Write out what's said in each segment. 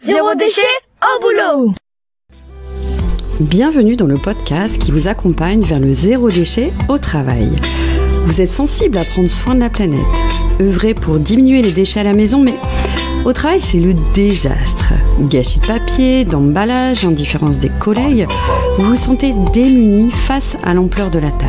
Zéro déchet au boulot. Bienvenue dans le podcast qui vous accompagne vers le zéro déchet au travail. Vous êtes sensible à prendre soin de la planète, œuvrer pour diminuer les déchets à la maison, mais au travail, c'est le désastre. Gâchis de papier, d'emballage, indifférence des collègues, vous vous sentez démuni face à l'ampleur de la tâche.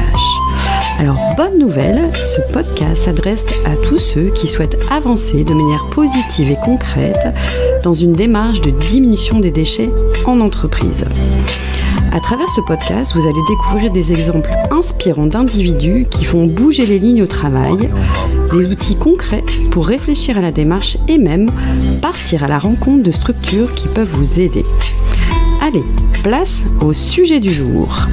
Alors, bonne nouvelle, ce podcast s'adresse à tous ceux qui souhaitent avancer de manière positive et concrète dans une démarche de diminution des déchets en entreprise. À travers ce podcast, vous allez découvrir des exemples inspirants d'individus qui font bouger les lignes au travail, des outils concrets pour réfléchir à la démarche et même partir à la rencontre de structures qui peuvent vous aider. Allez, place au sujet du jour.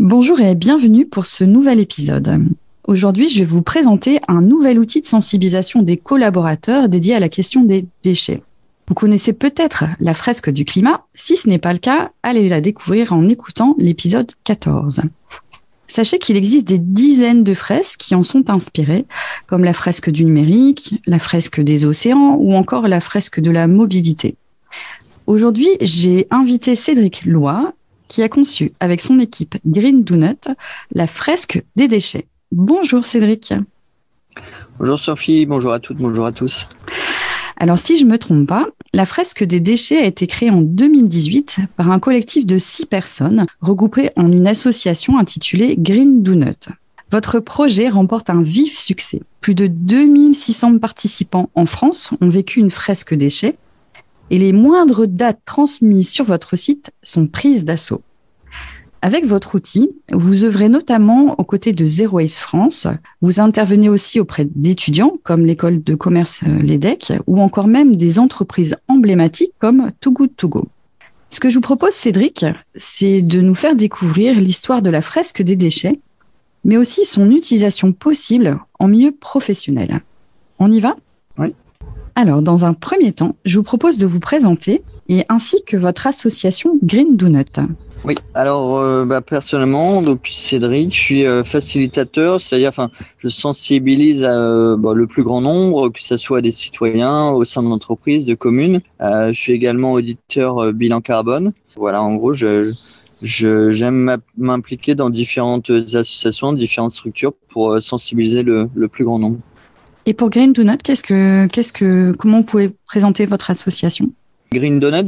Bonjour et bienvenue pour ce nouvel épisode. Aujourd'hui, je vais vous présenter un nouvel outil de sensibilisation des collaborateurs dédié à la question des déchets. Vous connaissez peut-être la fresque du climat. Si ce n'est pas le cas, allez la découvrir en écoutant l'épisode 14. Sachez qu'il existe des dizaines de fresques qui en sont inspirées, comme la fresque du numérique, la fresque des océans ou encore la fresque de la mobilité. Aujourd'hui, j'ai invité Cédric Loy, qui a conçu avec son équipe Green Donut la fresque des déchets. Bonjour Cédric. Bonjour Sophie, bonjour à toutes, bonjour à tous. Alors si je ne me trompe pas, la fresque des déchets a été créée en 2018 par un collectif de 6 personnes regroupées en une association intitulée Green Donut. Votre projet remporte un vif succès. Plus de 2600 participants en France ont vécu une fresque déchets et les moindres dates transmises sur votre site sont prises d'assaut. Avec votre outil, vous œuvrez notamment aux côtés de Zero Waste France. Vous intervenez aussi auprès d'étudiants comme l'école de commerce l'EDEC ou encore même des entreprises emblématiques comme Too Good To Go. Ce que je vous propose, Cédric, c'est de nous faire découvrir l'histoire de la fresque des déchets, mais aussi son utilisation possible en milieu professionnel. On y va ? Oui. Alors, dans un premier temps, je vous propose de vous présenter et ainsi que votre association Green Donut. Oui, alors personnellement, donc Cédric, je suis facilitateur, c'est-à-dire je sensibilise le plus grand nombre, que ce soit des citoyens au sein de l'entreprise, de communes. Je suis également auditeur bilan carbone. Voilà, en gros, j'aime m'impliquer dans différentes associations, différentes structures pour sensibiliser le plus grand nombre. Et pour Green Donut, comment vous pouvez présenter votre association ? Green Donut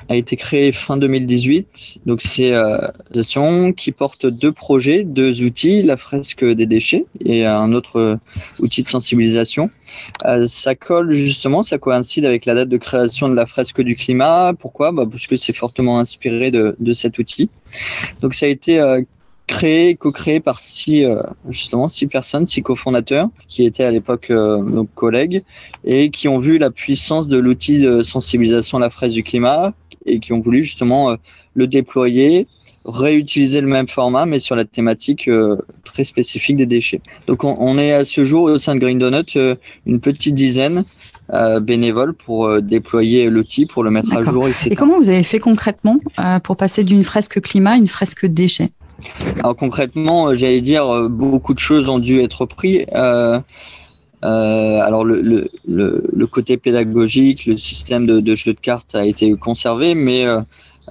a été créé fin 2018. Donc c'est une association qui porte 2 projets, 2 outils, la fresque des déchets et un autre outil de sensibilisation. Ça coïncide avec la date de création de la fresque du climat. Pourquoi ? Parce que c'est fortement inspiré de cet outil. Donc ça a été co-créé par 6 personnes, 6 cofondateurs qui étaient à l'époque collègues et qui ont vu la puissance de l'outil de sensibilisation à la fresque du climat et qui ont voulu justement le déployer, réutiliser le même format mais sur la thématique très spécifique des déchets. Donc on est à ce jour au sein de Green Donut une petite dizaine bénévoles pour déployer l'outil, pour le mettre à jour, etc. Et comment vous avez fait concrètement pour passer d'une fresque climat à une fresque déchets ? Alors concrètement, j'allais dire beaucoup de choses ont dû être pris. Alors le côté pédagogique, le système de jeu de cartes a été conservé, mais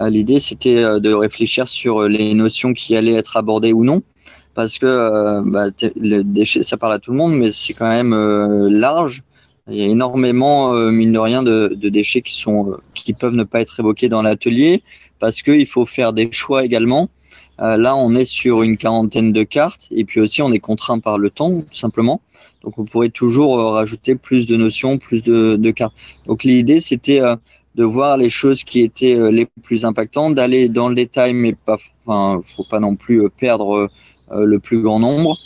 l'idée c'était de réfléchir sur les notions qui allaient être abordées ou non, parce que le déchet ça parle à tout le monde, mais c'est quand même large. Il y a énormément, mine de rien, de déchets qui peuvent ne pas être évoqués dans l'atelier, parce qu'il faut faire des choix également. Là, on est sur une 40aine de cartes et puis aussi on est contraint par le temps, tout simplement. Donc, on pourrait toujours rajouter plus de notions, plus de cartes. Donc, l'idée, c'était de voir les choses qui étaient les plus impactantes, d'aller dans le détail, mais faut pas non plus perdre le plus grand nombre.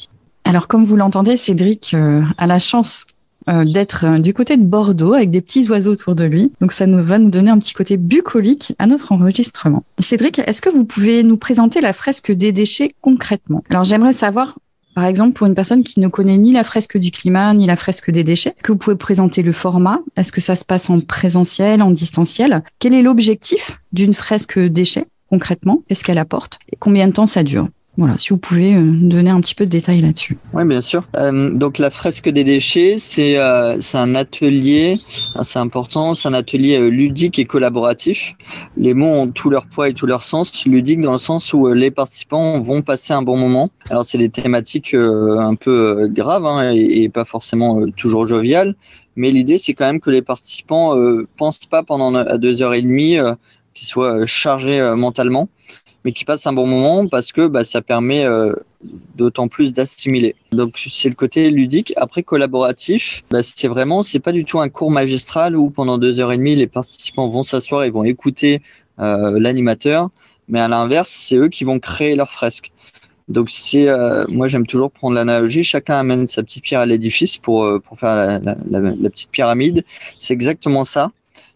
Alors, comme vous l'entendez, Cédric a la chance d'être du côté de Bordeaux avec des petits oiseaux autour de lui. Donc ça va nous donner un petit côté bucolique à notre enregistrement. Cédric, est-ce que vous pouvez nous présenter la fresque des déchets concrètement ? Alors j'aimerais savoir, par exemple, pour une personne qui ne connaît ni la fresque du climat, ni la fresque des déchets, est-ce que vous pouvez présenter le format ? Est-ce que ça se passe en présentiel, en distanciel ? Quel est l'objectif d'une fresque déchets concrètement ? Qu'est-ce qu'elle apporte ? Et combien de temps ça dure ? Voilà, si vous pouvez donner un petit peu de détails là-dessus. Oui, bien sûr. Donc la fresque des déchets, c'est un atelier, c'est important, c'est un atelier ludique et collaboratif. Les mots ont tout leur poids et tout leur sens. Ludique dans le sens où les participants vont passer un bon moment. Alors c'est des thématiques un peu graves et pas forcément toujours joviales, mais l'idée c'est quand même que les participants pensent pas pendant à 2h30 qu'ils soient chargés mentalement, mais qui passent un bon moment parce que ça permet d'autant plus d'assimiler. Donc c'est le côté ludique. Après collaboratif, c'est pas du tout un cours magistral où pendant 2h30 les participants vont s'asseoir et vont écouter l'animateur, mais à l'inverse c'est eux qui vont créer leur fresque. Donc moi j'aime toujours prendre l'analogie, chacun amène sa petite pierre à l'édifice pour faire la petite pyramide. C'est exactement ça.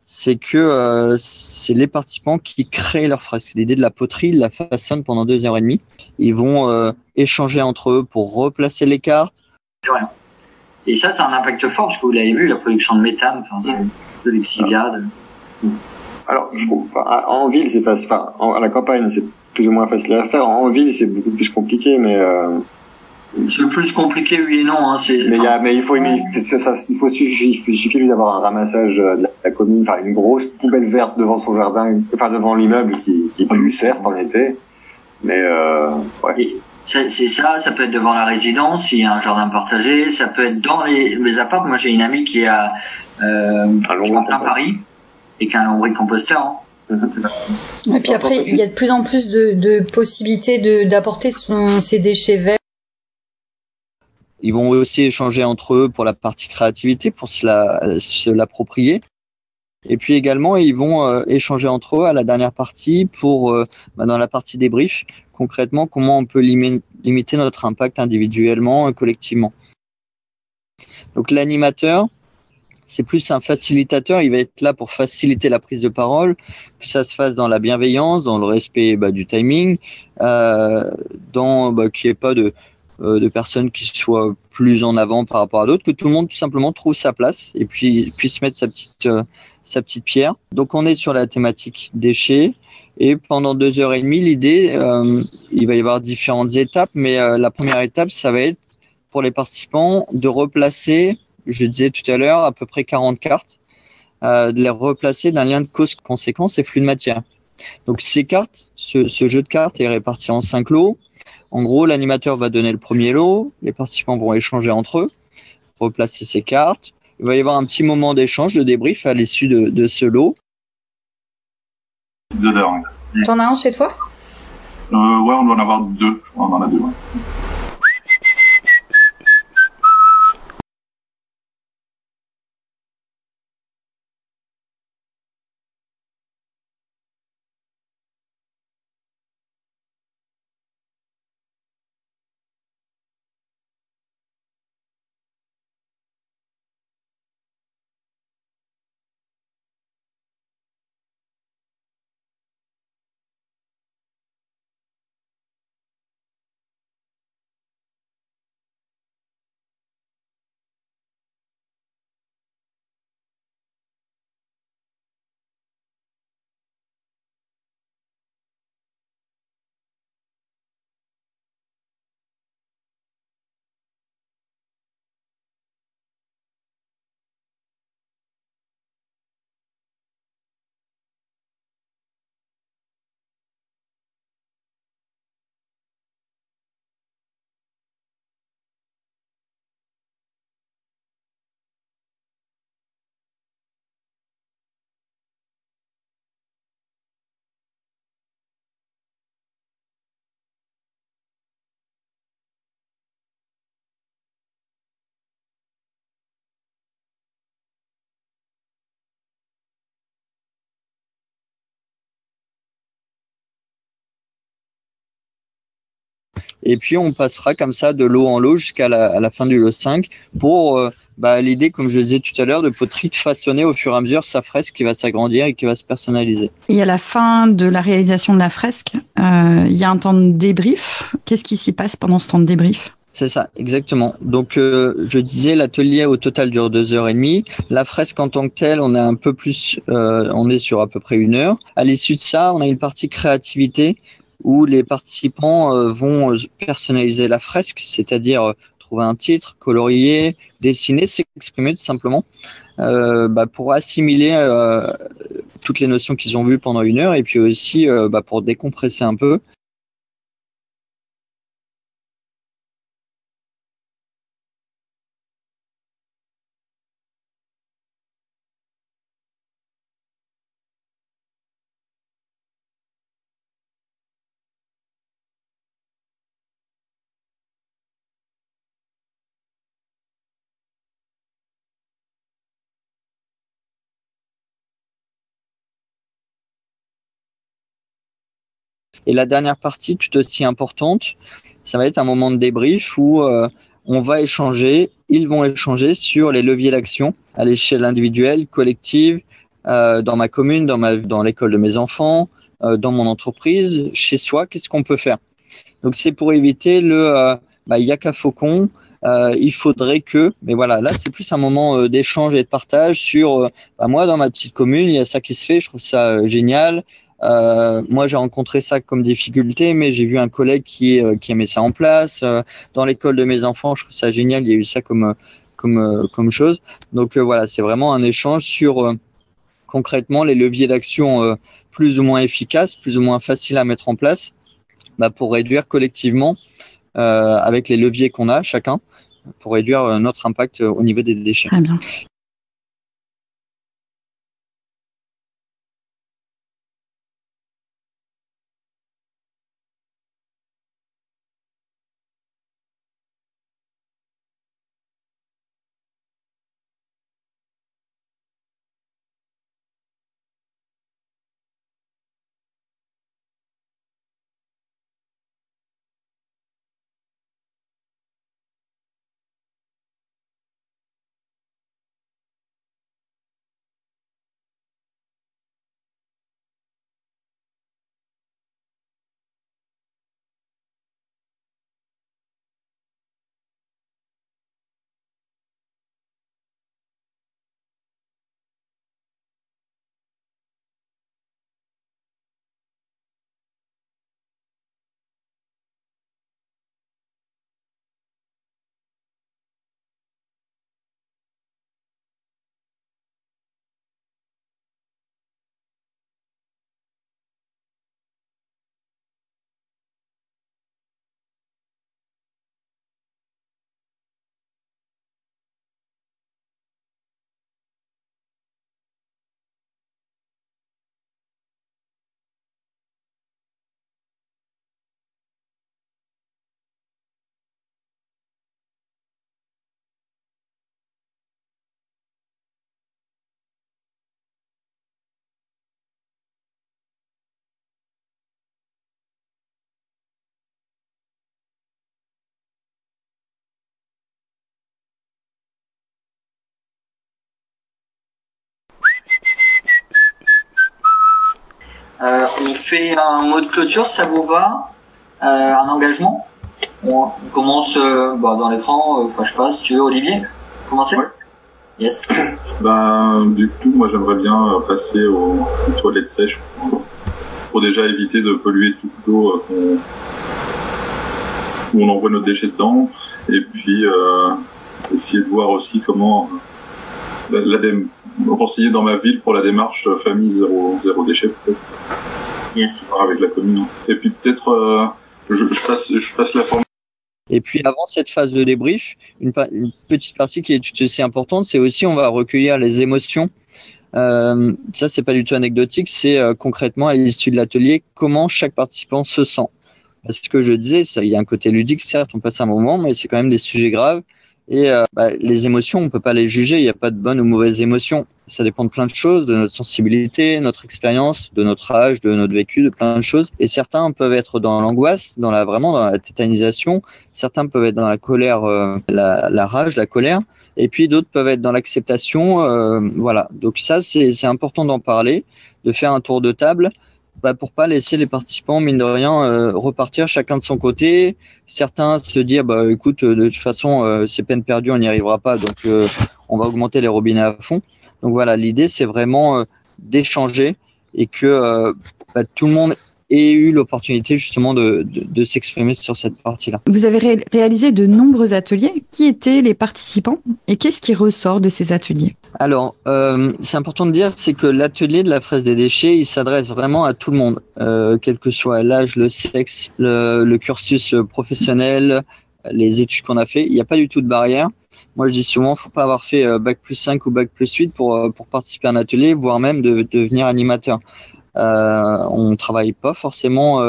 C'est que c'est les participants qui créent leur fresque. L'idée de la poterie, ils la façonnent pendant 2h30. Ils vont échanger entre eux pour replacer les cartes. Et ça a un impact fort, parce que vous l'avez vu, la production de méthane, c'est de l'exiliade. Alors, je trouve, en ville, c'est facile. À la campagne, c'est plus ou moins facile à faire. En ville, c'est beaucoup plus compliqué, mais c'est plus compliqué, oui et non. Il suffit d'avoir un ramassage de la commune, une grosse poubelle verte devant son jardin, devant l'immeuble qui pue, certes, en été. Mais, ouais. C'est ça peut être devant la résidence, il y a un jardin partagé, ça peut être dans les apparts. Moi, j'ai une amie qui a, plein Paris, et qui a un lombric-composteur, Et puis après, il y a de plus en plus de possibilités d'apporter ses déchets verts. Ils vont aussi échanger entre eux pour la partie créativité, pour se l'approprier. Et puis également, ils vont échanger entre eux à la dernière partie pour, dans la partie débrief, concrètement, comment on peut limiter notre impact individuellement et collectivement. Donc l'animateur, c'est plus un facilitateur, il va être là pour faciliter la prise de parole, que ça se fasse dans la bienveillance, dans le respect du timing, qu'il n'y ait pas de personnes qui soient plus en avant par rapport à d'autres, que tout le monde tout simplement trouve sa place et puis puisse mettre sa petite pierre. Donc on est sur la thématique déchets et pendant 2h30, l'idée, il va y avoir différentes étapes, mais la première étape, ça va être pour les participants de replacer, je le disais tout à l'heure, à peu près 40 cartes, de les replacer d'un lien de cause-conséquence et flux de matière. Donc ces cartes, ce jeu de cartes est réparti en 5 lots. En gros, l'animateur va donner le premier lot, les participants vont échanger entre eux, replacer ces cartes. Il va y avoir un petit moment d'échange, de débrief à l'issue de ce lot. T'en as un chez toi ? Ouais, on doit en avoir 2. Je crois, on en a 2. Ouais. Et puis, on passera comme ça de lot en lot jusqu'à la fin du lot 5 pour l'idée, comme je le disais tout à l'heure, de poterie de façonner au fur et à mesure sa fresque qui va s'agrandir et qui va se personnaliser. Et à la fin de la réalisation de la fresque, il y a un temps de débrief. Qu'est-ce qui s'y passe pendant ce temps de débrief ? C'est ça, exactement. Donc, je disais, l'atelier au total dure 2h30. La fresque en tant que telle, on est un peu plus, on est sur à peu près 1 heure. À l'issue de ça, on a une partie créativité où les participants vont personnaliser la fresque, c'est-à-dire trouver un titre, colorier, dessiner, s'exprimer tout simplement, pour assimiler toutes les notions qu'ils ont vues pendant 1 heure et puis aussi pour décompresser un peu. Et la dernière partie, tout aussi importante, ça va être un moment de débrief où on va échanger, ils vont échanger sur les leviers d'action à l'échelle individuelle, collective, dans ma commune, dans l'école de mes enfants, dans mon entreprise, chez soi, qu'est-ce qu'on peut faire. Donc c'est pour éviter le yaka faucon, il faudrait que, mais voilà, là c'est plus un moment d'échange et de partage sur, moi dans ma petite commune, il y a ça qui se fait, je trouve ça génial. Moi, j'ai rencontré ça comme difficulté, mais j'ai vu un collègue qui a mis ça en place. Dans l'école de mes enfants, je trouve ça génial. Il y a eu ça comme chose. Donc voilà, c'est vraiment un échange sur concrètement les leviers d'action plus ou moins efficaces, plus ou moins faciles à mettre en place, pour réduire collectivement avec les leviers qu'on a chacun, pour réduire notre impact au niveau des déchets. Très bien. On fait un mot de clôture, ça vous va? Un engagement? On commence dans l'écran, je sais pas, si tu veux, Olivier, commencer? Ouais. Yes. Du coup, moi j'aimerais bien passer aux toilettes sèches pour déjà éviter de polluer toute l'eau où on envoie nos déchets dedans, et puis essayer de voir aussi comment renseigner dans ma ville pour la démarche famille zéro déchet peut-être. Yes. Avec la commune. Et puis peut-être je passe la formation. Et puis avant cette phase de débrief, une petite partie qui est tout aussi importante, c'est aussi on va recueillir les émotions. Ça c'est pas du tout anecdotique, c'est concrètement à l'issue de l'atelier comment chaque participant se sent. Parce que je disais, il y a un côté ludique, certes, on passe un moment, mais c'est quand même des sujets graves. Et les émotions, on peut pas les juger, il n'y a pas de bonnes ou mauvaises émotions. Ça dépend de plein de choses, de notre sensibilité, notre expérience, de notre âge, de notre vécu, de plein de choses. Et certains peuvent être dans l'angoisse, vraiment dans la tétanisation. Certains peuvent être dans la colère, la rage, la colère. Et puis d'autres peuvent être dans l'acceptation. Voilà. Donc ça, c'est important d'en parler, de faire un tour de table. Pour pas laisser les participants, mine de rien, repartir chacun de son côté. Certains se dire, écoute, de toute façon, c'est peine perdue, on n'y arrivera pas, donc on va augmenter les robinets à fond. Donc voilà, l'idée, c'est vraiment d'échanger et que tout le monde aient eu l'opportunité justement de s'exprimer sur cette partie-là. Vous avez réalisé de nombreux ateliers. Qui étaient les participants et qu'est-ce qui ressort de ces ateliers? Alors, c'est important de dire, c'est que l'atelier de la fraise des déchets, il s'adresse vraiment à tout le monde, quel que soit l'âge, le sexe, le cursus professionnel, les études qu'on a fait. Il n'y a pas du tout de barrière. Moi, je dis souvent, faut pas avoir fait bac+5 ou bac+8 pour participer à un atelier, voire même de devenir animateur. On travaille pas forcément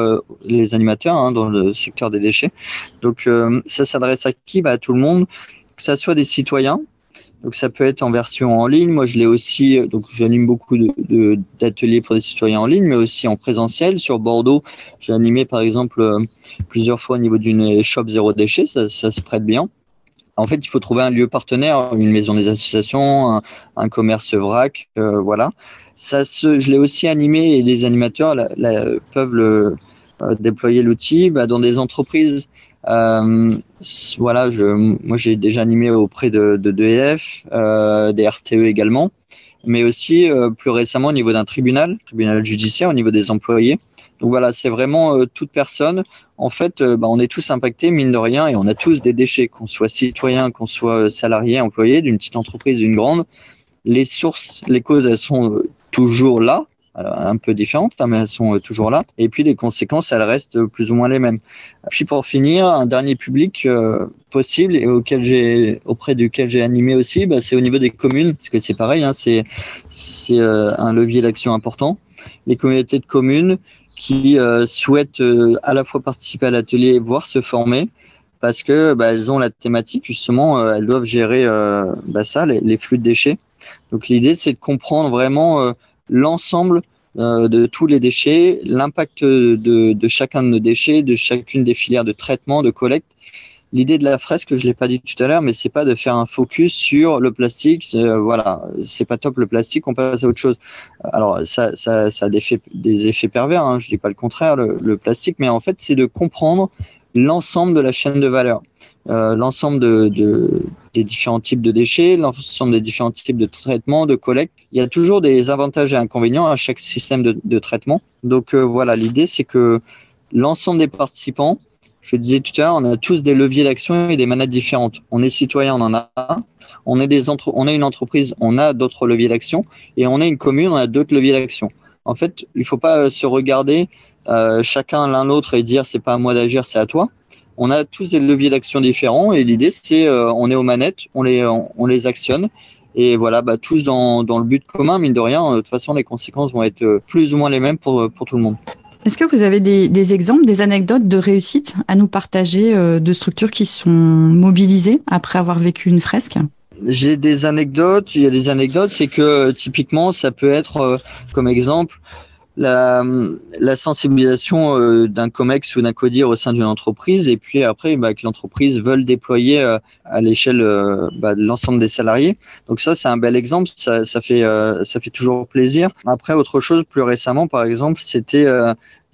les animateurs dans le secteur des déchets. Donc, ça s'adresse à qui? À tout le monde, que ça soit des citoyens. Donc, ça peut être en version en ligne. Moi, je l'ai aussi. Donc, j'anime beaucoup d'ateliers pour des citoyens en ligne, mais aussi en présentiel. Sur Bordeaux, j'ai animé par exemple plusieurs fois au niveau d'une shop zéro déchet. Ça se prête bien. En fait, il faut trouver un lieu partenaire, une maison des associations, un commerce vrac, voilà. Je l'ai aussi animé et les animateurs peuvent déployer l'outil dans des entreprises. Voilà, moi j'ai déjà animé auprès de d'EDF, des RTE également, mais aussi plus récemment au niveau d'un tribunal judiciaire, au niveau des employés. Donc voilà, c'est vraiment toute personne. En fait, on est tous impactés, mine de rien, et on a tous des déchets, qu'on soit citoyen, qu'on soit salarié, employé, d'une petite entreprise, d'une grande. Les sources, les causes, elles sont toujours là, alors, un peu différentes, mais elles sont toujours là. Et puis les conséquences, elles restent plus ou moins les mêmes. Puis pour finir, un dernier public possible et auprès duquel j'ai animé aussi, c'est au niveau des communes, parce que c'est pareil, c'est un levier d'action important. Les communautés de communes qui souhaitent à la fois participer à l'atelier, voire se former, parce que elles ont la thématique, justement, elles doivent gérer les flux de déchets. Donc l'idée, c'est de comprendre vraiment l'ensemble de tous les déchets, l'impact de chacun de nos déchets, de chacune des filières de traitement, de collecte. L'idée de la fresque, je l'ai pas dit tout à l'heure, mais c'est pas de faire un focus sur le plastique. Voilà, c'est pas top le plastique, on passe à autre chose. Alors ça a des effets pervers. Je dis pas le contraire, le plastique, mais en fait c'est de comprendre l'ensemble de la chaîne de valeur, l'ensemble des différents types de déchets, l'ensemble des différents types de traitement, de collecte. Il y a toujours des avantages et inconvénients à chaque système de traitement. Donc voilà, l'idée c'est que l'ensemble des participants, je disais tout à l'heure, on a tous des leviers d'action et des manettes différentes. On est citoyen, on en a un. On est une entreprise, on a d'autres leviers d'action. Et on est une commune, on a d'autres leviers d'action. En fait, il ne faut pas se regarder chacun l'un l'autre et dire c'est pas à moi d'agir, c'est à toi. On a tous des leviers d'action différents et l'idée c'est on est aux manettes, on les actionne. Et voilà, tous dans le but commun, mine de rien, de toute façon les conséquences vont être plus ou moins les mêmes pour tout le monde. Est-ce que vous avez des exemples, des anecdotes de réussite à nous partager de structures qui sont mobilisées après avoir vécu une fresque? J'ai des anecdotes. Il y a des anecdotes, c'est que typiquement, ça peut être comme exemple la sensibilisation d'un COMEX ou d'un CODIR au sein d'une entreprise, et puis après que l'entreprise veut le déployer à l'échelle de l'ensemble des salariés. Donc ça, c'est un bel exemple, ça fait toujours plaisir. Après, autre chose, plus récemment, par exemple, c'était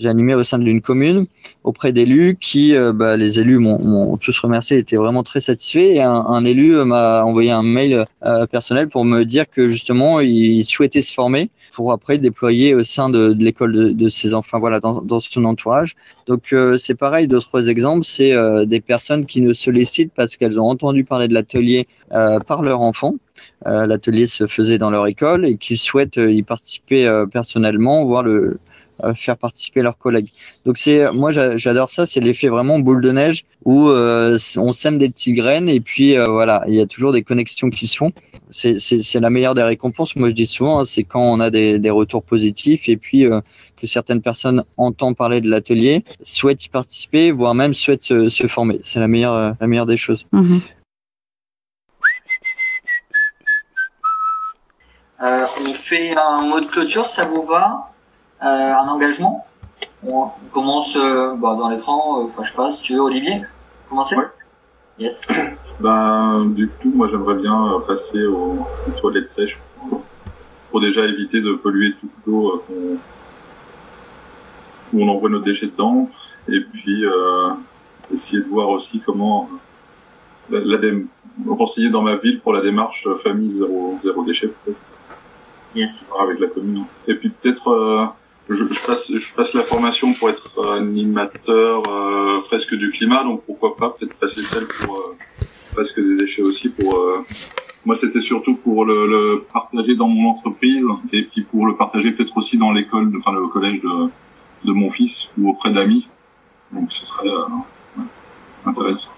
j'ai animé au sein d'une commune auprès d'élus qui, les élus m'ont tous remercié, étaient vraiment très satisfaits. Et un élu m'a envoyé un mail personnel pour me dire que justement, il souhaitait se former pour après déployer au sein de l'école de ses enfants, voilà, dans son entourage. Donc c'est pareil, d'autres exemples, c'est des personnes qui nous sollicitent parce qu'elles ont entendu parler de l'atelier par leur enfant. L'atelier se faisait dans leur école et qu'ils souhaitent y participer personnellement, voire faire participer leurs collègues. Donc moi j'adore ça, c'est l'effet vraiment boule de neige où on sème des petites graines et puis voilà, il y a toujours des connexions qui se font. C'est la meilleure des récompenses. Moi je dis souvent, c'est quand on a des retours positifs et puis que certaines personnes entendent parler de l'atelier, souhaitent y participer, voire même souhaitent se former. C'est la meilleure des choses. Mmh. On fait un mot de clôture, ça vous va? Un engagement. On commence dans l'écran. Je sais pas si tu veux, Olivier, commencer. Ouais. Yes. Du coup, moi, j'aimerais bien passer aux toilettes sèches pour déjà éviter de polluer toute l'eau où on envoie nos déchets dedans, et puis essayer de voir aussi comment renseigner dans ma ville pour la démarche famille zéro déchet peut-être. Yes. Avec la commune. Et puis peut-être je passe la formation pour être animateur fresque du climat, donc pourquoi pas peut-être passer celle pour fresque des déchets aussi. Moi, c'était surtout pour le partager dans mon entreprise et puis pour le partager peut-être aussi dans l'école, enfin le collège de mon fils ou auprès d'amis. Donc ce serait intéressant.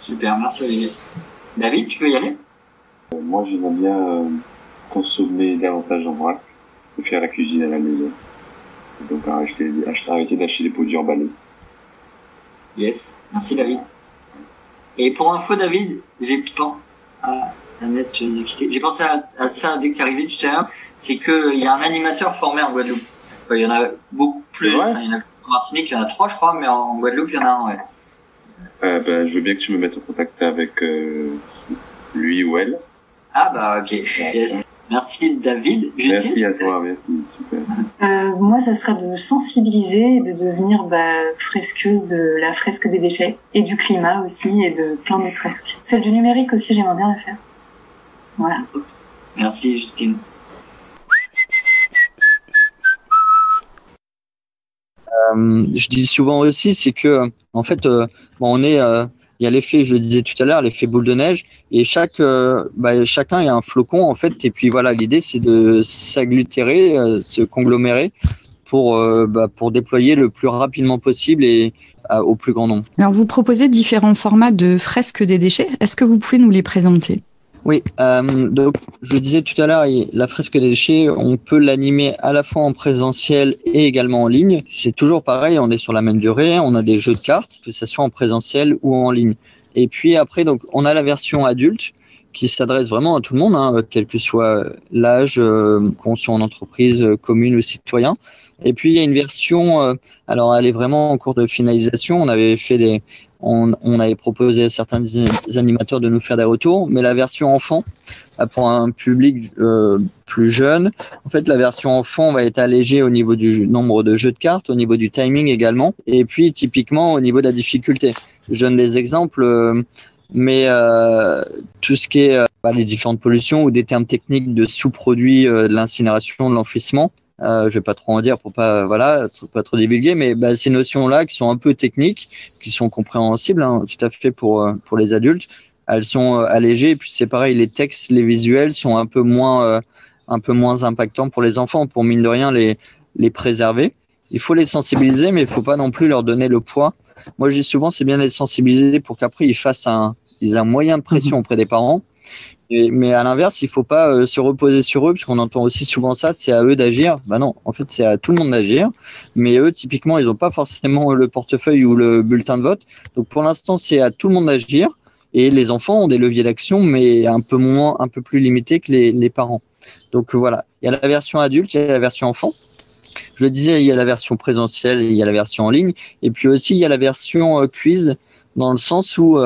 Super, merci Olivier. David, tu peux y aller? Moi, j'aimerais bien consommer davantage en vrac et faire la cuisine à la maison. Et donc arrêter d'acheter des produits emballés. Yes, merci David. Et pour info David, j'ai pensé à ça dès que tu es arrivé tout à l'heure, c'est qu'il y a un animateur formé en Guadeloupe. Il y en a beaucoup plus. Il y en a en Martinique, il y en a 3 je crois, mais en Guadeloupe il y en a un, ouais. Je veux bien que tu me mettes en contact avec lui ou elle. Ah bah ok, yes. Merci David. Justine, merci à toi, merci, super. Moi, ça sera de sensibiliser et de devenir fresqueuse de la fresque des déchets et du climat aussi et de plein d'autres fresques. Celle du numérique aussi, j'aimerais bien la faire. Voilà. Merci Justine. Je dis souvent aussi, c'est que en fait, il y a l'effet, je le disais tout à l'heure, l'effet boule de neige, et chacun a un flocon en fait, et puis voilà, l'idée c'est de s'agglutérer, se conglomérer pour déployer le plus rapidement possible et au plus grand nombre. Alors vous proposez différents formats de fresques des déchets, est-ce que vous pouvez nous les présenter ? Oui, donc je disais tout à l'heure, la fresque des déchets, on peut l'animer à la fois en présentiel et également en ligne. C'est toujours pareil, on est sur la même durée, on a des jeux de cartes, que ce soit en présentiel ou en ligne. Et puis après, donc on a la version adulte qui s'adresse vraiment à tout le monde, quel que soit l'âge, qu'on soit en entreprise, commune ou citoyen. Et puis il y a une version, alors elle est vraiment en cours de finalisation. On avait proposé à certains animateurs de nous faire des retours, mais la version enfant, pour un public plus jeune, en fait, la version enfant va être allégée au niveau du nombre de jeux de cartes, au niveau du timing également, et puis typiquement au niveau de la difficulté. Je donne des exemples, mais tout ce qui est les différentes pollutions ou des termes techniques de sous-produits, de l'incinération, de l'enfouissement, je vais pas trop en dire pour pas trop divulguer, mais ces notions-là qui sont un peu techniques, qui sont compréhensibles, tout à fait pour les adultes, elles sont allégées. Et puis c'est pareil, les textes, les visuels sont un peu moins impactants pour les enfants, pour mine de rien les préserver. Il faut les sensibiliser, mais il faut pas non plus leur donner le poids. Moi, je dis souvent, c'est bien de les sensibiliser pour qu'après ils aient un moyen de pression auprès des parents. Mais à l'inverse, il faut pas se reposer sur eux, parce qu'on entend aussi souvent ça, c'est à eux d'agir. Non, en fait, c'est à tout le monde d'agir. Mais eux, typiquement, ils n'ont pas forcément le portefeuille ou le bulletin de vote. Donc, pour l'instant, c'est à tout le monde d'agir. Et les enfants ont des leviers d'action, mais un peu plus limités que les parents. Donc, voilà. Il y a la version adulte, il y a la version enfant. Je le disais, il y a la version présentielle, il y a la version en ligne. Et puis aussi, il y a la version quiz, dans le sens où,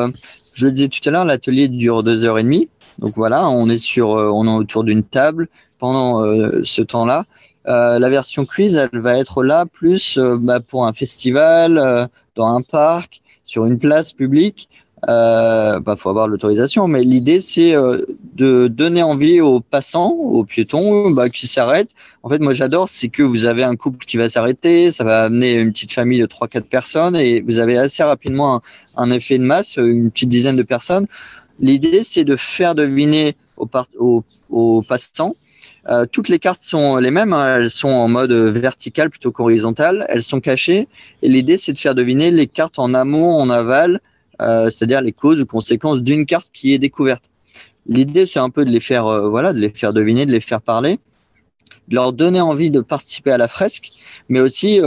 je le disais tout à l'heure, l'atelier dure 2h30. Donc voilà, on est autour d'une table pendant ce temps-là. La version quiz, elle va être là plus pour un festival, dans un parc, sur une place publique. Faut avoir l'autorisation, mais l'idée c'est de donner envie aux passants, aux piétons, qui s'arrêtent. En fait, moi j'adore, c'est que vous avez un couple qui va s'arrêter, ça va amener une petite famille de 3-4 personnes et vous avez assez rapidement un effet de masse, une petite dizaine de personnes. L'idée, c'est de faire deviner aux passants. Toutes les cartes sont les mêmes, elles sont en mode vertical plutôt qu'horizontal, elles sont cachées. Et l'idée, c'est de faire deviner les cartes en amont, en aval, c'est-à-dire les causes ou conséquences d'une carte qui est découverte. L'idée, c'est un peu de les faire deviner, de les faire parler, de leur donner envie de participer à la fresque, mais aussi,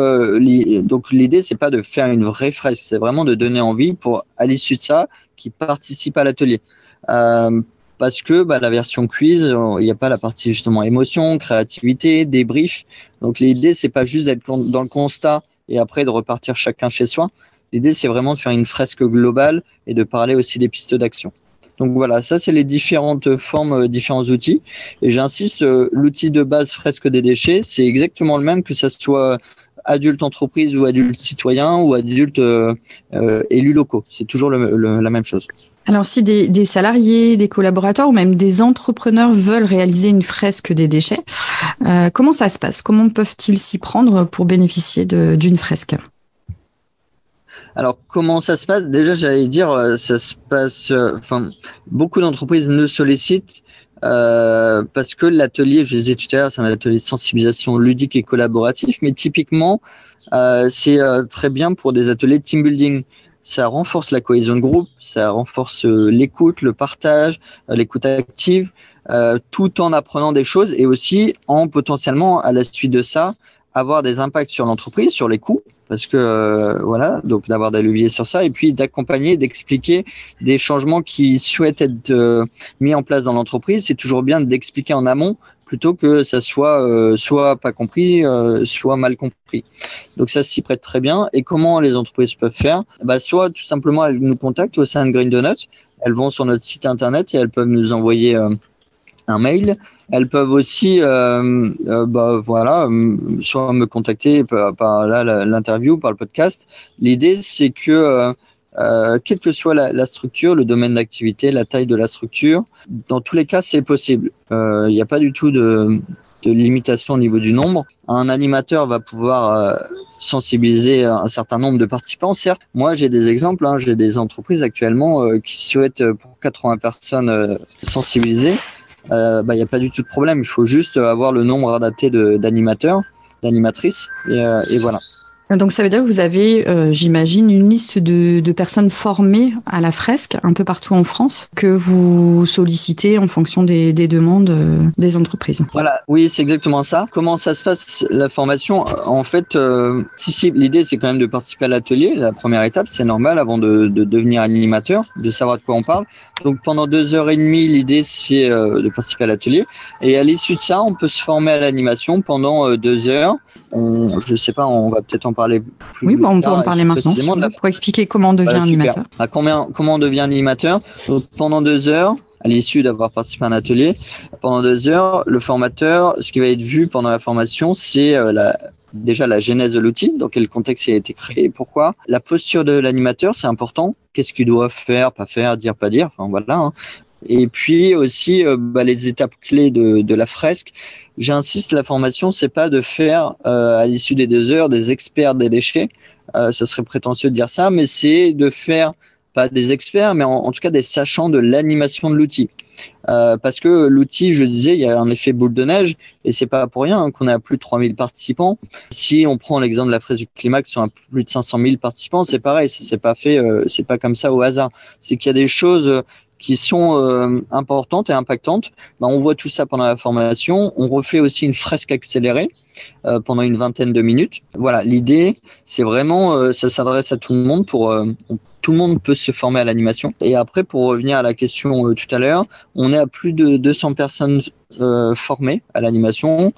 donc l'idée, c'est pas de faire une vraie fresque, c'est vraiment de donner envie pour, à l'issue de ça, qui participent à l'atelier. Parce que la version quiz, il n'y a pas la partie justement émotion, créativité, débrief. Donc l'idée, c'est pas juste d'être dans le constat et après de repartir chacun chez soi. L'idée, c'est vraiment de faire une fresque globale et de parler aussi des pistes d'action. Donc voilà, ça c'est les différentes formes, différents outils. Et j'insiste, l'outil de base fresque des déchets, c'est exactement le même que ça soit adulte entreprise ou adulte citoyen ou adulte élus locaux. C'est toujours la même chose. Alors, si des salariés, des collaborateurs ou même des entrepreneurs veulent réaliser une fresque des déchets, comment ça se passe? Comment peuvent-ils s'y prendre pour bénéficier d'une fresque? Alors, comment ça se passe? Déjà, j'allais dire, ça se passe. Beaucoup d'entreprises nous sollicitent parce que l'atelier, je disais tout à l'heure, c'est un atelier de sensibilisation ludique et collaboratif, mais typiquement, c'est très bien pour des ateliers de team building. Ça renforce la cohésion de groupe, ça renforce l'écoute, le partage, l'écoute active, tout en apprenant des choses et aussi en potentiellement, à la suite de ça, avoir des impacts sur l'entreprise, sur les coûts, parce que voilà, donc d'avoir des leviers sur ça, et puis d'accompagner, d'expliquer des changements qui souhaitent être mis en place dans l'entreprise. C'est toujours bien d'expliquer en amont plutôt que ça soit pas compris, soit mal compris. Donc ça s'y prête très bien. Et comment les entreprises peuvent faire? Soit tout simplement elles nous contactent au sein de Green Donut, elles vont sur notre site internet et elles peuvent nous envoyer un mail. Elles peuvent aussi soit me contacter par l'interview, par le podcast. L'idée c'est que quelle que soit la structure, le domaine d'activité, la taille de la structure, dans tous les cas, c'est possible. Il n'y a pas du tout de limitation au niveau du nombre. Un animateur va pouvoir sensibiliser un certain nombre de participants. Certes, moi, j'ai des exemples. J'ai des entreprises actuellement qui souhaitent pour 80 personnes sensibiliser. Il n'y a pas du tout de problème. Il faut juste avoir le nombre adapté d'animateurs, d'animatrices, et voilà. Donc ça veut dire que vous avez, j'imagine, une liste de personnes formées à la fresque un peu partout en France que vous sollicitez en fonction des demandes des entreprises. Voilà, oui, c'est exactement ça. Comment ça se passe la formation? En fait, l'idée c'est quand même de participer à l'atelier. La première étape, c'est normal avant de devenir animateur, de savoir de quoi on parle. Donc pendant 2h30, l'idée c'est de participer à l'atelier. Et à l'issue de ça, on peut se former à l'animaation pendant 2 heures. Je sais pas, on va peut-être en parler plus. Oui, on peut en parler maintenant pour expliquer comment on devient animateur. Comment on devient animateur? Donc, pendant 2 heures, à l'issue d'avoir participé à un atelier, pendant 2 heures, le formateur, ce qui va être vu pendant la formation, c'est déjà la genèse de l'outil, dans quel contexte il a été créé, pourquoi. La posture de l'animateur, c'est important. Qu'est-ce qu'il doit faire, pas faire, dire, pas dire. Enfin voilà. Et puis aussi les étapes clés de la fresque. J'insiste, la formation, c'est pas de faire à l'issue des 2 heures des experts des déchets. Ça serait prétentieux de dire ça, mais c'est de faire pas des experts, mais en tout cas des sachants de l'animation de l'outil. Parce que l'outil, je disais, il y a un effet boule de neige et c'est pas pour rien qu'on a plus de 3000 participants. Si on prend l'exemple de la fresque du climat qui sont à plus de 500 000 participants, c'est pareil, c'est pas fait, c'est pas comme ça au hasard. C'est qu'il y a des choses qui sont importantes et impactantes. On voit tout ça pendant la formation. On refait aussi une fresque accélérée pendant une vingtaine de minutes. Voilà, l'idée, c'est vraiment, ça s'adresse à tout le monde tout le monde peut se former à l'animation. Et après, pour revenir à la question tout à l'heure, on est à plus de 200 personnes formées à l'animation.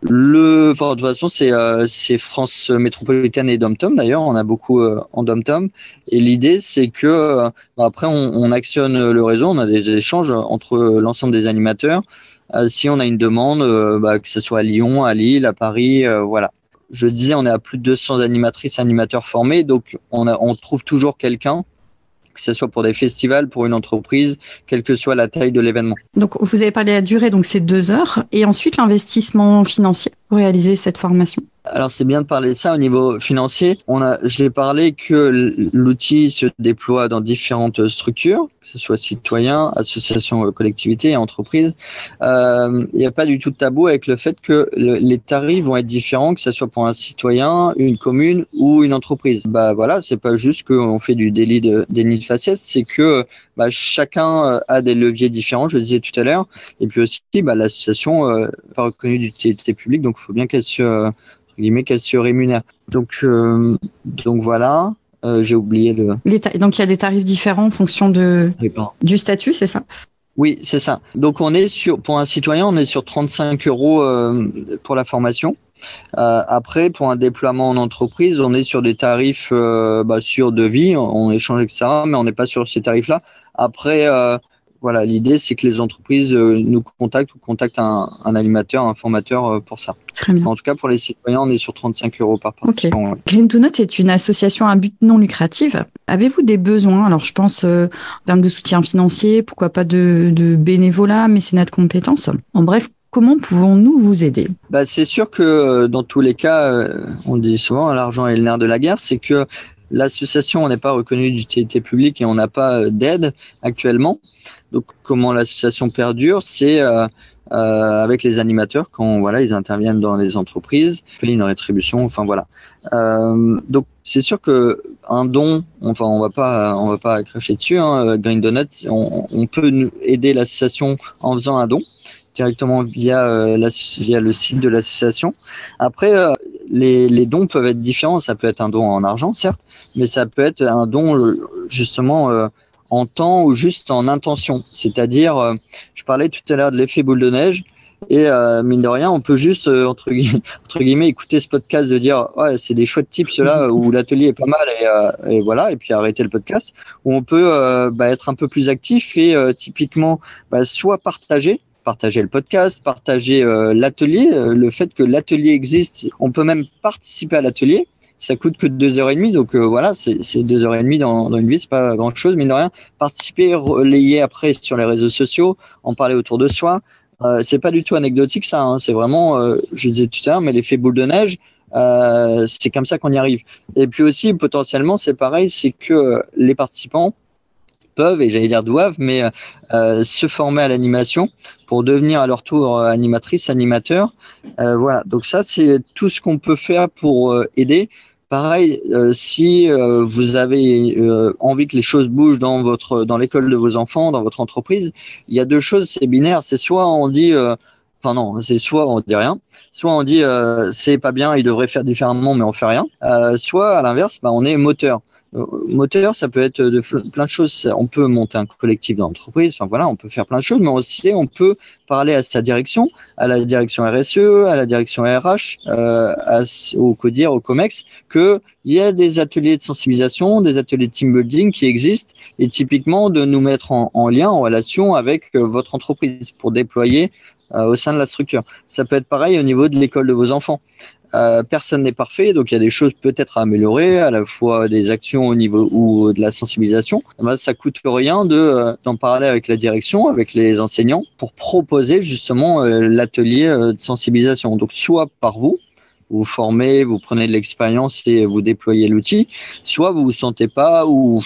De toute façon, c'est France métropolitaine et Dom-Tom. D'ailleurs, on a beaucoup en Dom-Tom. Et l'idée, c'est que après, on actionne le réseau. On a des échanges entre l'ensemble des animateurs. Si on a une demande, que ce soit à Lyon, à Lille, à Paris, voilà. Je disais, on est à plus de 200 animatrices, animateurs formés. Donc, on trouve toujours quelqu'un, que ce soit pour des festivals, pour une entreprise, quelle que soit la taille de l'événement. Donc, vous avez parlé de la durée, donc c'est 2 heures. Et ensuite, l'investissement financier pour réaliser cette formation. Alors, c'est bien de parler de ça au niveau financier. J'ai parlé que l'outil se déploie dans différentes structures, que ce soit citoyens, associations, collectivités et entreprises. Il n'y a pas du tout de tabou avec le fait que les tarifs vont être différents, que ce soit pour un citoyen, une commune ou une entreprise. Voilà, c'est pas juste qu'on fait du déni de faciès, c'est que chacun a des leviers différents, je le disais tout à l'heure. Et puis aussi, l'association pas reconnue d'utilité publique, donc il faut bien qu'elle se rémunère. Donc voilà, j'ai oublié Donc il y a des tarifs différents en fonction du statut, c'est ça? Oui, c'est ça. Donc pour un citoyen, on est sur 35 € pour la formation. Après, pour un déploiement en entreprise, on est sur des tarifs sur devis, on échange, etc. Mais on n'est pas sur ces tarifs-là. Après, voilà, l'idée, c'est que les entreprises nous contactent ou contactent un animateur, un formateur pour ça. Très bien. En tout cas, pour les citoyens, on est sur 35 € par participant. Okay. Green to Note est une association à but non lucratif. Avez-vous des besoins? Alors, je pense en termes de soutien financier, pourquoi pas de bénévolat, mécénat de compétences. En bref, comment pouvons-nous vous aider? C'est sûr que dans tous les cas, on dit souvent l'argent est le nerf de la guerre, c'est que l'association n'est pas reconnue d'utilité publique et on n'a pas d'aide actuellement. Donc, comment l'association perdure, c'est avec les animateurs quand ils interviennent dans les entreprises, payent une rétribution. Enfin voilà. Donc, c'est sûr que un don, enfin on va pas cracher dessus. Green Donuts, on peut aider l'association en faisant un don directement via le site de l'association. Après, les dons peuvent être différents. Ça peut être un don en argent, certes, mais ça peut être un don justement en temps ou juste en intention. C'est-à-dire, je parlais tout à l'heure de l'effet boule de neige et mine de rien, on peut juste entre guillemets écouter ce podcast de dire ouais c'est des chouettes tips ceux-là où l'atelier est pas mal et voilà et puis arrêter le podcast. Où on peut être un peu plus actif et typiquement soit partager le podcast, partager l'atelier, le fait que l'atelier existe. On peut même participer à l'atelier. Ça coûte que 2h30, donc voilà, c'est 2h30 dans une vie, c'est pas grand chose, mine de rien. Participer, relayer après sur les réseaux sociaux, en parler autour de soi. C'est pas du tout anecdotique ça, hein, c'est vraiment, je disais tout à l'heure, mais l'effet boule de neige, c'est comme ça qu'on y arrive. Et puis aussi, potentiellement, c'est pareil, c'est que les participants peuvent, et j'allais dire doivent, mais se former à l'animation pour devenir à leur tour animatrice, animateur. Voilà, donc ça, c'est tout ce qu'on peut faire pour aider. Pareil, si vous avez envie que les choses bougent dans l'école de vos enfants, dans votre entreprise, il y a deux choses, c'est binaire. C'est soit on dit, c'est soit on dit rien, soit on dit c'est pas bien, il devrait faire différemment, mais on fait rien. Soit à l'inverse, on est moteur. Moteur, ça peut être plein de choses. On peut monter un collectif dans l'entreprise. Enfin voilà, on peut faire plein de choses, mais aussi on peut parler à sa direction, à la direction RSE, à la direction RH, au CODIR, au COMEX, que il y a des ateliers de sensibilisation, des ateliers de team building qui existent, et typiquement de nous mettre en lien, en relation avec votre entreprise pour déployer au sein de la structure. Ça peut être pareil au niveau de l'école de vos enfants. Personne n'est parfait, donc il y a des choses peut-être à améliorer, à la fois des actions au niveau ou de la sensibilisation. Ça coûte rien d'en parler avec la direction, avec les enseignants, pour proposer justement l'atelier de sensibilisation. Donc soit par vous formez, vous prenez de l'expérience et vous déployez l'outil, soit vous vous sentez pas, ou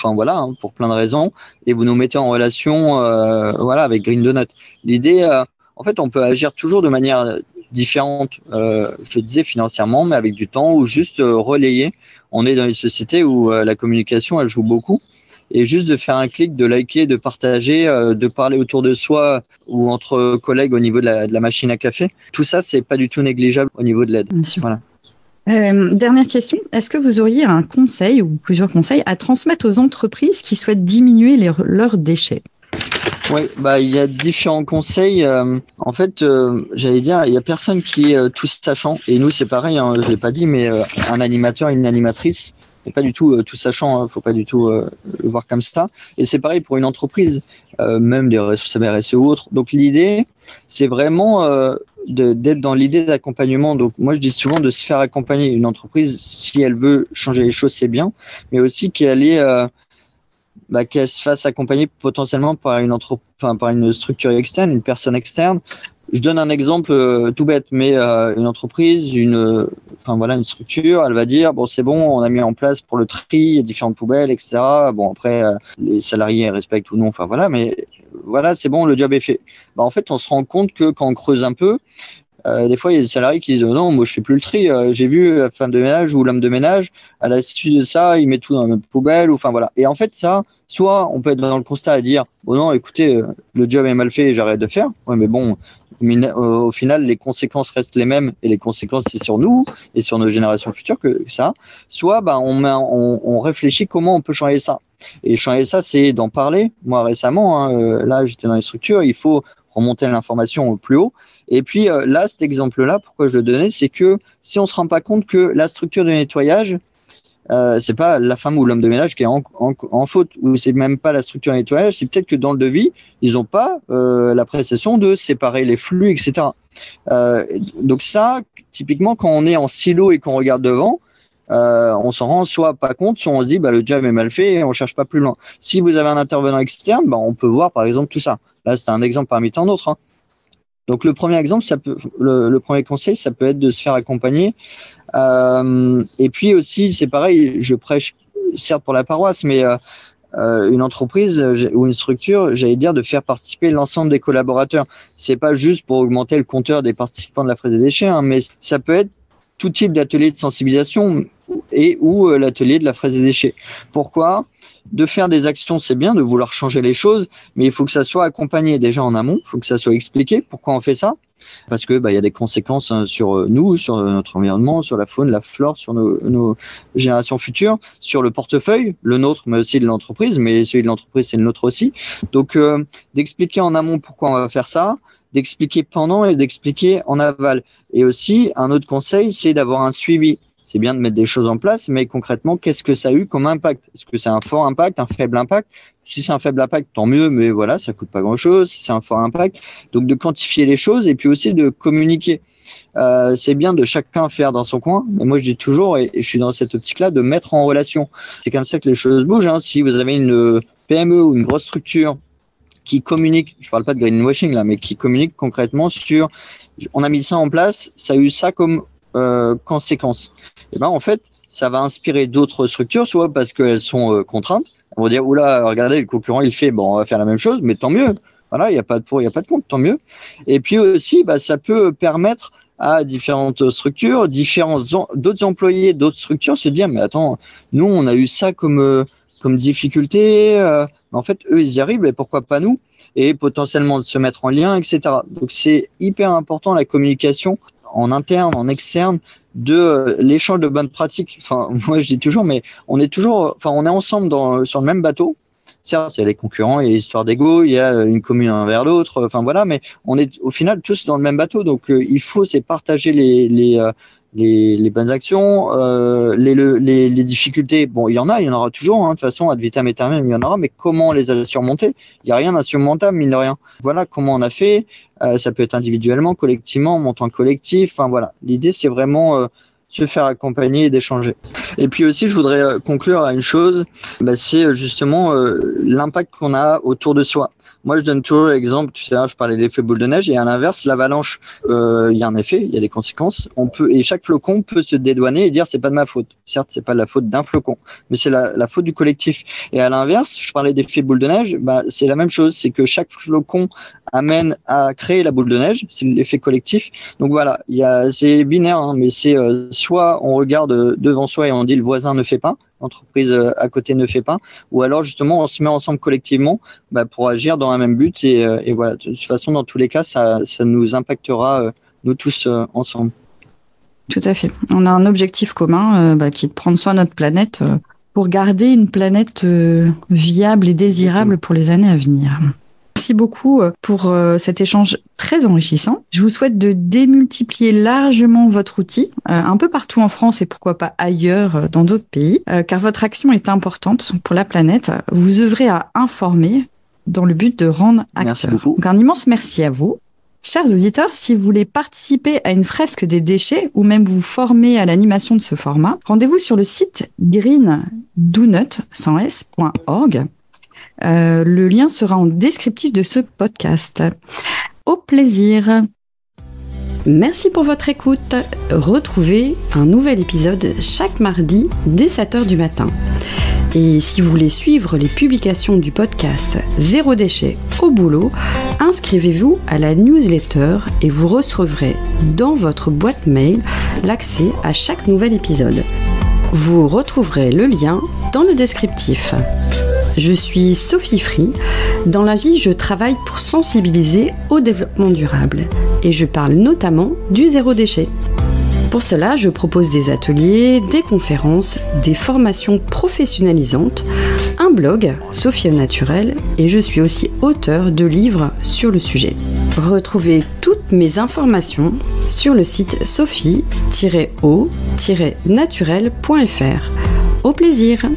pour plein de raisons, et vous nous mettez en relation avec Green Donut. L'idée, en fait, on peut agir toujours de manière différentes, je disais financièrement, mais avec du temps ou juste relayer. On est dans une société où la communication, elle joue beaucoup. Et juste de faire un clic, de liker, de partager, de parler autour de soi ou entre collègues au niveau de la machine à café, tout ça, c'est pas du tout négligeable au niveau de l'aide. Voilà. Dernière question, est-ce que vous auriez un conseil ou plusieurs conseils à transmettre aux entreprises qui souhaitent diminuer leurs déchets? Oui, il y a différents conseils. En fait, j'allais dire, il y a personne qui est tout sachant. Et nous, c'est pareil, hein, je l'ai pas dit, mais un animateur, une animatrice, c'est pas du tout tout sachant. Faut pas du tout le voir comme ça. Et c'est pareil pour une entreprise, même des responsables RSE ou autres. Donc l'idée, c'est vraiment d'être dans l'idée d'accompagnement. Donc moi, je dis souvent de se faire accompagner. Une entreprise, si elle veut changer les choses, c'est bien, mais aussi qu'elle se fasse accompagner potentiellement par une structure externe, une personne externe. Je donne un exemple tout bête, mais une entreprise, une structure, elle va dire c'est bon, on a mis en place pour le tri, il y a différentes poubelles, etc. Bon après les salariés respectent ou non, mais voilà, c'est bon, le job est fait. En fait, on se rend compte que quand on creuse un peu, des fois, il y a des salariés qui disent non, moi je fais plus le tri. J'ai vu la femme de ménage ou l'homme de ménage, à la suite de ça, il met tout dans la même poubelle. Et en fait, ça, soit on peut être dans le constat à dire non, écoutez, le job est mal fait et j'arrête de faire. Ouais, mais bon, au final, les conséquences restent les mêmes et les conséquences c'est sur nous et sur nos générations futures que ça. Soit on réfléchit comment on peut changer ça. Et changer ça, c'est d'en parler. Moi récemment, là, j'étais dans les structures, il faut remonter l'information au plus haut. Et puis là, cet exemple-là, pourquoi je le donnais, c'est que si on se rend pas compte que la structure de nettoyage, c'est pas la femme ou l'homme de ménage qui est en faute, ou c'est même pas la structure de nettoyage, c'est peut-être que dans le devis, ils n'ont pas la prestation de séparer les flux, etc. Donc ça, typiquement, quand on est en silo et qu'on regarde devant, on s'en rend soit pas compte, soit on se dit le job est mal fait et on cherche pas plus loin. Si vous avez un intervenant externe, on peut voir par exemple tout ça. Là, c'est un exemple parmi tant d'autres. Donc le premier exemple, le premier conseil, ça peut être de se faire accompagner. Et puis aussi, c'est pareil, je prêche certes pour la paroisse, mais une entreprise ou une structure, j'allais dire, de faire participer l'ensemble des collaborateurs. C'est pas juste pour augmenter le compteur des participants de la fraise des déchets, mais ça peut être tout type d'atelier de sensibilisation et ou l'atelier de la fraise des déchets. Pourquoi ? De faire des actions, c'est bien, de vouloir changer les choses, mais il faut que ça soit accompagné déjà en amont, il faut que ça soit expliqué pourquoi on fait ça, parce que y a des conséquences sur nous, sur notre environnement, sur la faune, la flore, sur nos générations futures, sur le portefeuille, le nôtre, mais aussi de l'entreprise, mais celui de l'entreprise, c'est le nôtre aussi. Donc, d'expliquer en amont pourquoi on va faire ça, d'expliquer pendant et d'expliquer en aval. Et aussi, un autre conseil, c'est d'avoir un suivi. C'est bien de mettre des choses en place, mais concrètement, qu'est-ce que ça a eu comme impact ? Est-ce que c'est un fort impact, un faible impact ? Si c'est un faible impact, tant mieux, mais voilà, ça coûte pas grand-chose. Si c'est un fort impact, donc de quantifier les choses et puis aussi de communiquer. C'est bien de chacun faire dans son coin, mais moi je dis toujours, et je suis dans cette optique-là, de mettre en relation. C'est comme ça que les choses bougent. Si vous avez une PME ou une grosse structure qui communique, je parle pas de greenwashing là, mais qui communique concrètement sur, on a mis ça en place, ça a eu ça comme conséquence. Et en fait, ça va inspirer d'autres structures, soit parce qu'elles sont contraintes. On va dire, oula, regardez, le concurrent, il fait, on va faire la même chose, mais tant mieux. Voilà, il n'y a pas de pour, il n'y a pas de contre, tant mieux. Et puis aussi, ça peut permettre à différentes structures, d'autres employés, d'autres structures se dire, mais attends, nous, on a eu ça comme difficulté. En fait, eux, ils y arrivent, et pourquoi pas nous ? Et potentiellement de se mettre en lien, etc. Donc, c'est hyper important, la communication en interne, en externe, de l'échange de bonnes pratiques. Enfin, moi je dis toujours, mais on est ensemble sur le même bateau. Certes, il y a les concurrents, il y a l'histoire d'ego, il y a une commune envers l'autre. Enfin voilà, mais on est au final tous dans le même bateau. Donc il faut partager les bonnes actions, les difficultés. Bon, il y en aura toujours. De toute façon, ad vitam aeternam, il y en aura. Mais comment on les a surmontés ? Il n'y a rien d'insurmontable, mine de rien. Voilà comment on a fait. Ça peut être individuellement, collectivement, en montant collectif. Enfin voilà, l'idée c'est vraiment se faire accompagner et d'échanger. Et puis aussi, je voudrais conclure à une chose, c'est justement l'impact qu'on a autour de soi. Moi, je donne toujours l'exemple, tu sais, je parlais de l'effet boule de neige, et à l'inverse, l'avalanche, il y a un effet, il y a des conséquences. Et chaque flocon peut se dédouaner et dire c'est pas de ma faute. Certes, c'est pas de la faute d'un flocon, mais c'est la faute du collectif. Et à l'inverse, je parlais d'effet boule de neige, c'est la même chose, c'est que chaque flocon amène à créer la boule de neige, c'est l'effet collectif. Donc voilà, c'est binaire, mais c'est soit on regarde devant soi et on dit le voisin ne fait pas, l'entreprise à côté ne fait pas, ou alors justement on se met ensemble collectivement pour agir dans un même but et voilà. De toute façon, dans tous les cas, ça nous impactera nous tous ensemble. Tout à fait. On a un objectif commun qui est de prendre soin de notre planète pour garder une planète viable et désirable pour les années à venir. Merci beaucoup pour cet échange très enrichissant. Je vous souhaite de démultiplier largement votre outil, un peu partout en France et pourquoi pas ailleurs dans d'autres pays, car votre action est importante pour la planète. Vous œuvrez à informer dans le but de rendre acteur. Merci beaucoup. Donc un immense merci à vous. Chers auditeurs, si vous voulez participer à une fresque des déchets ou même vous former à l'animation de ce format, rendez-vous sur le site greendonut.org. Le lien sera en descriptif de ce podcast. Au plaisir. Merci pour votre écoute. Retrouvez un nouvel épisode chaque mardi dès 7h du matin. Et si vous voulez suivre les publications du podcast Zéro déchet au boulot, inscrivez-vous à la newsletter et vous recevrez dans votre boîte mail l'accès à chaque nouvel épisode. Vous retrouverez le lien dans le descriptif. Je suis Sophie Free. Dans la vie, je travaille pour sensibiliser au développement durable et je parle notamment du zéro déchet. Pour cela, je propose des ateliers, des conférences, des formations professionnalisantes, un blog, Sophie au naturel, et je suis aussi auteure de livres sur le sujet. Retrouvez toutes mes informations sur le site sophie-o-naturel.fr Au plaisir.